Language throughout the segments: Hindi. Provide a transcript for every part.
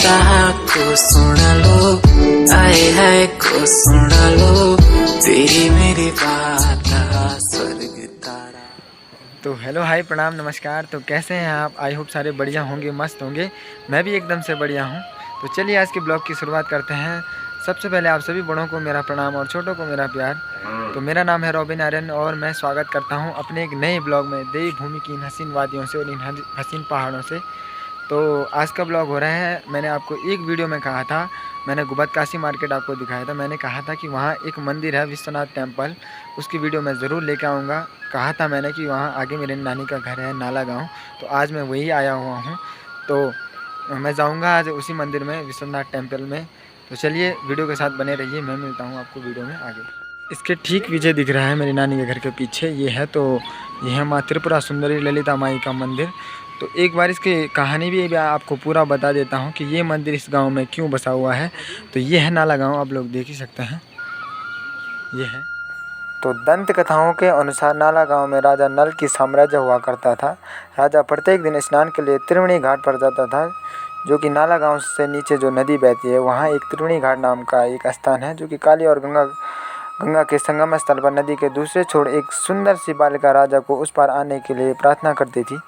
कविता को सुन लो, आए है को सुन लो, तेरी मेरी बात स्वर्ग तारा। तो हेलो हाय प्रणाम नमस्कार। तो कैसे हैं आप? आई होप सारे बढ़िया होंगे, मस्त होंगे। मैं भी एकदम से बढ़िया हूं। तो चलिए आज के ब्लॉग की शुरुआत करते हैं। सबसे पहले आप सभी बड़ों को मेरा प्रणाम और छोटों को मेरा प्यार। तो मेरा नाम है रॉबिन आर्यन और मैं स्वागत करता हूं अपने एक नए ब्लॉग में, देवी भूमि की इन हसीन वादियों से और इन हसीन पहाड़ों से। तो आज का ब्लॉग हो रहा है, मैंने आपको एक वीडियो में कहा था, मैंने गुबत काशी मार्केट आपको दिखाया था। मैंने कहा था कि वहाँ एक मंदिर है विश्वनाथ टेम्पल, उसकी वीडियो मैं ज़रूर लेके आऊँगा। कहा था मैंने कि वहाँ आगे मेरे नानी का घर है नाला गाँव, तो आज मैं वही आया हुआ हूँ। तो मैं जाऊँगा आज उसी मंदिर में, विश्वनाथ टेम्पल में। तो चलिए वीडियो के साथ बने रहिए, मैं मिलता हूँ आपको वीडियो में आगे। इसके ठीक पीछे दिख रहा है मेरी नानी के घर के पीछे, ये है। तो ये है माँ त्रिपुरा सुंदरी ललिता माई का मंदिर। तो एक बार इसकी कहानी भी आपको पूरा बता देता हूँ कि ये मंदिर इस गांव में क्यों बसा हुआ है। तो ये है नाला गांव, आप लोग देख ही सकते हैं, ये है। तो दंत कथाओं के अनुसार नाला गांव में राजा नल की साम्राज्य हुआ करता था। राजा प्रत्येक दिन स्नान के लिए त्रिवेणी घाट पर जाता था, जो कि नाला गांव से नीचे जो नदी बहती है वहाँ एक त्रिवेणी घाट नाम का एक स्थान है, जो कि काली और गंगा के संगम स्थल पर नदी के दूसरे छोर एक सुंदर सी बालिका राजा को उस पार आने के लिए प्रार्थना करती थी।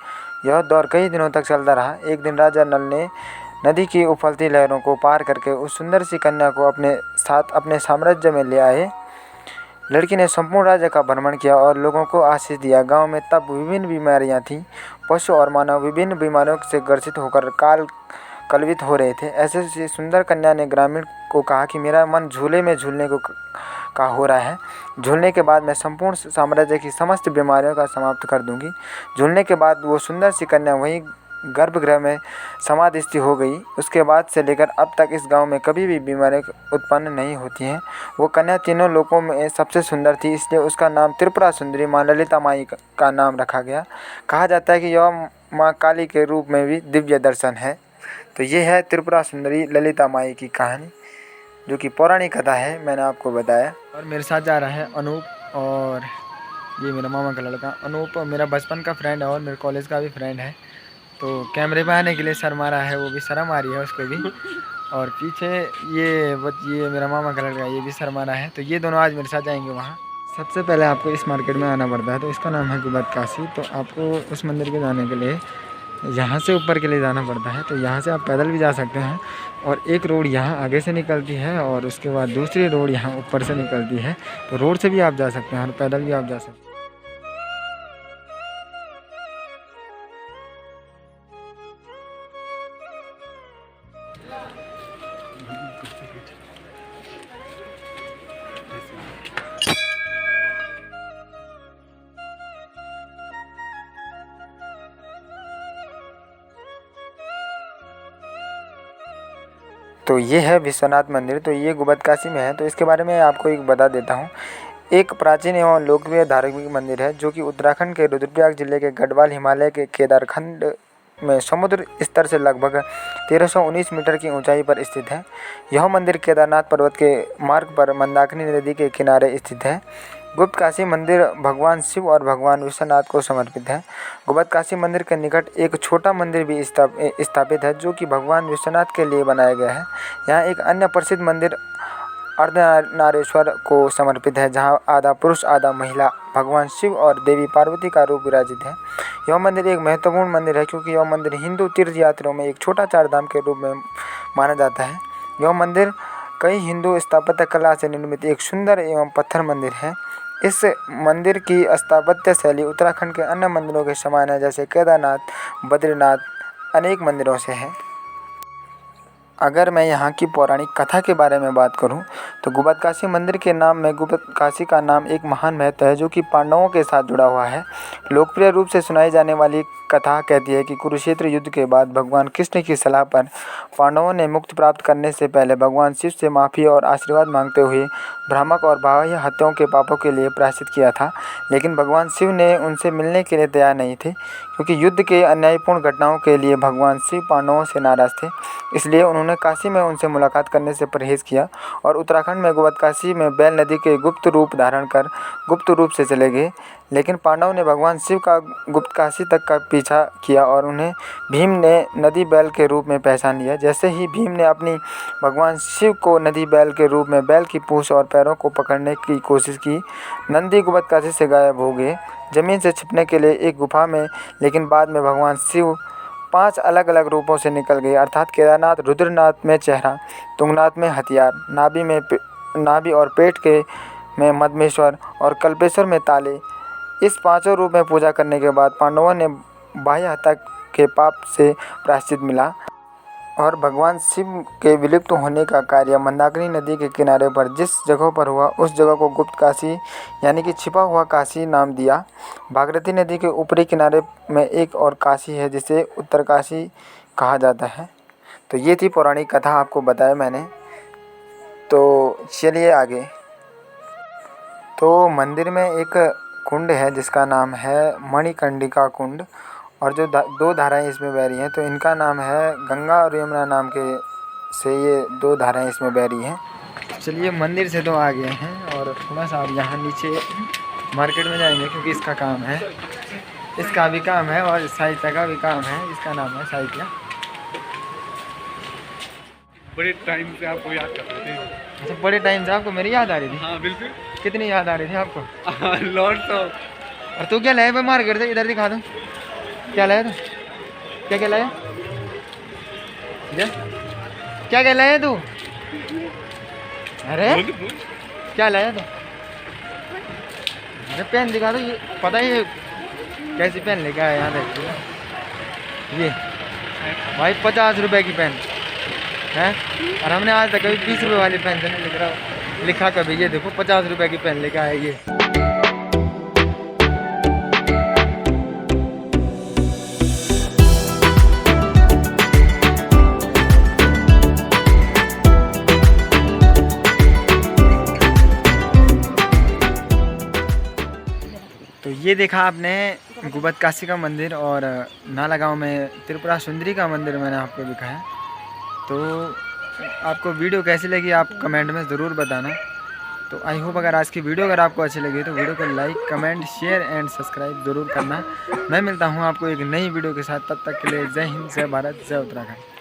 यह दौर कई दिनों तक चलता रहा। एक दिन राजा नल ने नदी की उफलती लहरों को पार करके उस सुंदर सी कन्या को अपने साथ अपने साम्राज्य में ले आए। लड़की ने संपूर्ण राज्य का भ्रमण किया और लोगों को आशीष दिया। गांव में तब विभिन्न बीमारियां थीं। पशु और मानव विभिन्न बीमारियों से ग्रसित होकर कलवित हो रहे थे। ऐसे सुंदर कन्या ने ग्रामीण को कहा कि मेरा मन झूले में झूलने का हो रहा है। झूलने के बाद मैं संपूर्ण साम्राज्य की समस्त बीमारियों का समाप्त कर दूंगी। झूलने के बाद वो सुंदर सी कन्या वहीं गर्भगृह में समाधिस्थ हो गई। उसके बाद से लेकर अब तक इस गांव में कभी भी बीमारियां उत्पन्न नहीं होती हैं। वो कन्या तीनों लोकों में सबसे सुंदर थी, इसलिए उसका नाम त्रिपुरा सुंदरी माँ ललिता माई का नाम रखा गया। कहा जाता है कि यह माँ काली के रूप में भी दिव्य दर्शन है। तो ये है त्रिपुरा सुंदरी ललिता माई की कहानी, जो कि पौराणिक कथा है, मैंने आपको बताया। और मेरे साथ जा रहा है अनूप, और ये मेरा मामा का लड़का। अनूप मेरा बचपन का फ्रेंड है और मेरे कॉलेज का भी फ्रेंड है। तो कैमरे पे आने के लिए शर्मा रहा है, वो भी शर्म आ रही है उसको भी। और पीछे ये मेरा मामा का लड़का, ये भी शर्मा रहा है। तो ये दोनों आज मेरे साथ जाएंगे वहाँ। सबसे पहले आपको इस मार्केट में आना पड़ता है, तो इसका नाम है गुबत काशी। तो आपको उस मंदिर के जाने के लिए यहाँ से ऊपर के लिए जाना पड़ता है। तो यहाँ से आप पैदल भी जा सकते हैं, और एक रोड यहाँ आगे से निकलती है और उसके बाद दूसरी रोड यहाँ ऊपर से निकलती है। तो रोड से भी आप जा सकते हैं और पैदल भी आप जा सकते हैं। तो ये है विश्वनाथ मंदिर। तो ये गुबत काशी में है। तो इसके बारे में आपको एक बता देता हूँ। एक प्राचीन एवं लोकप्रिय धार्मिक मंदिर है, जो कि उत्तराखंड के रुद्रप्रयाग जिले के गढ़वाल हिमालय के केदारखंड में समुद्र स्तर से लगभग 1319 मीटर की ऊंचाई पर स्थित है। यह मंदिर केदारनाथ पर्वत के मार्ग पर मंदाकिनी नदी के किनारे स्थित है। गुप्त काशी मंदिर भगवान शिव और भगवान विश्वनाथ को समर्पित है। गुप्त काशी मंदिर के निकट एक छोटा मंदिर भी स्थापित है, जो कि भगवान विश्वनाथ के लिए बनाया गया है। यहाँ एक अन्य प्रसिद्ध मंदिर अर्धनारेश्वर को समर्पित है, जहाँ आधा पुरुष आधा महिला भगवान शिव और देवी पार्वती का रूप विराजित है। यह मंदिर एक महत्वपूर्ण मंदिर है, क्योंकि यह मंदिर हिंदू तीर्थ यात्रियों में एक छोटा चारधाम के रूप में माना जाता है। यह मंदिर कई हिंदू स्थापत्य कला से निर्मित एक सुंदर एवं पत्थर मंदिर है। इस मंदिर की स्थापत्य शैली उत्तराखंड के अन्य मंदिरों के समान है, जैसे केदारनाथ, बद्रीनाथ अनेक मंदिरों से है। अगर मैं यहाँ की पौराणिक कथा के बारे में बात करूँ, तो गुबत काशी मंदिर के नाम में गुबत काशी का नाम एक महान महत्व है, जो कि पांडवों के साथ जुड़ा हुआ है। लोकप्रिय रूप से सुनाई जाने वाली कथा कहती है कि कुरुक्षेत्र युद्ध के बाद भगवान कृष्ण की सलाह पर पांडवों ने मुक्ति प्राप्त करने से पहले भगवान शिव से माफ़ी और आशीर्वाद मांगते हुए भ्रामक और बाह्य हत्याओं के पापों के लिए प्रायश्चित किया था। लेकिन भगवान शिव ने उनसे मिलने के लिए तैयार नहीं थे, क्योंकि युद्ध के अन्यायपूर्ण घटनाओं के लिए भगवान शिव पांडवों से नाराज थे। इसलिए उन्होंने उन्होंने काशी में उनसे मुलाकात करने से परहेज़ किया और उत्तराखंड में गुप्तकाशी में बैल नदी के गुप्त रूप धारण कर गुप्त रूप से चले गए। लेकिन पांडवों ने भगवान शिव का गुप्तकाशी तक का पीछा किया और उन्हें भीम ने नदी बैल के रूप में पहचान लिया। जैसे ही भीम ने अपनी भगवान शिव को नदी बैल के रूप में बैल की पूंछ और पैरों को पकड़ने की कोशिश की, नंदी गुप्तकाशी से गायब हो गए ज़मीन से छिपने के लिए एक गुफा में। लेकिन बाद में भगवान शिव 5 अलग अलग रूपों से निकल गए, अर्थात केदारनाथ, रुद्रनाथ में चेहरा, तुंगनाथ में हथियार, नाभि और पेट के में मदमेश्वर और कल्पेश्वर में ताले। इस 5 रूप में पूजा करने के बाद पांडवों ने बाह्य हत्या के पाप से प्रायश्चित मिला और भगवान शिव के विलुप्त होने का कार्य मंदाकिनी नदी के किनारे पर जिस जगह पर हुआ उस जगह को गुप्त काशी यानी कि छिपा हुआ काशी नाम दिया। भागीरथी नदी के ऊपरी किनारे में एक और काशी है जिसे उत्तरकाशी कहा जाता है। तो ये थी पौराणिक कथा, आपको बताया मैंने। तो चलिए आगे। तो मंदिर में एक कुंड है जिसका नाम है मणिकर्णिका कुंड और जो 2 धाराएं इसमें बह रही हैं तो इनका नाम है गंगा और यमुना नाम के से ये 2 धाराएं इसमें बह रही हैं। चलिए मंदिर से तो आ गए हैं और थोड़ा सा आप यहाँ नीचे मार्केट में जाएंगे क्योंकि इसका काम है, इसका भी काम है और साहित्य का भी काम है। इसका नाम है साहित्य। बड़े टाइम से आपको याद कर रहे थे। अच्छा, बड़े टाइम से आपको मेरी याद आ रही थी? हाँ बिल्कुल। कितनी याद आ रही थी आपको? Lord of. और तू क्या लाया? मैं मार्केट से इधर दिखा दूँ क्या लाया तू? क्या लाया? क्या लाया तू? अरे क्या लाया तू? अरे पेन दिखा दो। ये पता है ये कैसी पेन लेके आया? यहाँ देख ये भाई 50 रुपए की पेन है और हमने आज तक कभी 20 रुपए वाली पेन से नहीं लिखा कभी। ये देखो 50 रुपए की पेन लेके आया ये। तो ये देखा आपने गुप्तकाशी का मंदिर और नालागांव में त्रिपुरा सुंदरी का मंदिर मैंने आपको दिखाया। तो आपको वीडियो कैसी लगी आप कमेंट में ज़रूर बताना। तो आई होप अगर आज की वीडियो अगर आपको अच्छी लगी तो वीडियो को like, comment, share and subscribe ज़रूर करना। मैं मिलता हूँ आपको एक नई वीडियो के साथ, तब तक के लिए जय हिंद, जय भारत, जय उत्तराखंड।